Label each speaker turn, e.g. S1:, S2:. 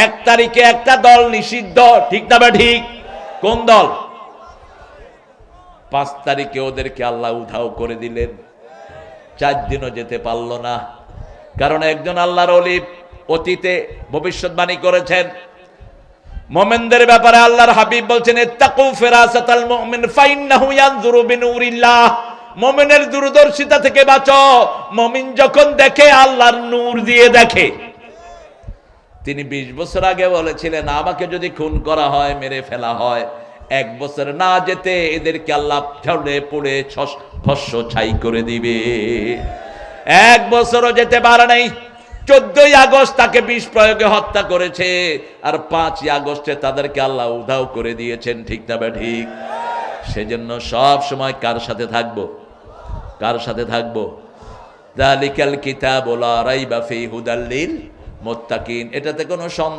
S1: 1 তারিখে একটা দল নিষিদ্ধ, ঠিক না বা ঠিক? কোন দল? 5 তারিখে ওদেরকে আল্লাহ উধাও করে দিলেন, 4 দিনও যেতে পারল না। কারণ একজন আল্লাহর ওলি অতীতে ভবিষ্যৎবাণী করেছেন, মুমিনদের ব্যাপারে আল্লাহর হাবিব বলছেন, ইত্তাকু ফিরাসাতাল মুমিন ফাইন্নাহু ইয়ানজুরু বিনুরিল্লাহ। মুমিনের দূরদর্শিতা থেকে বাঁচো। মুমিন যখন দেখে আল্লাহর নূর দিয়ে দেখে। তিনি 20 বছর আগে বলেছিলেন, আমাকে যদি খুন করা হয়, মেরে ফেলা হয়, 1 বছর না যেতে এদেরকে আল্লাহ ঝরে পড়ে ভস্য ছাই করে দিবে। 1 বছরও যেতে পারে নাই। 14ই আগস্ট তাকে বিষ প্রয়োগে হত্যা করেছে, আর 5ই আগস্টে তাদেরকে আল্লাহ উধাও করে দিয়েছেন, ঠিক না বা ঠিক? সেজন্য সব সময় কার সাথে থাকবো? কার সাথে থাকবো? যালিকাল কিতাবু লা রাইবা ফীহি হুদাল লিল মুত্তাকিন। এটাতে কোনো সন্দেহ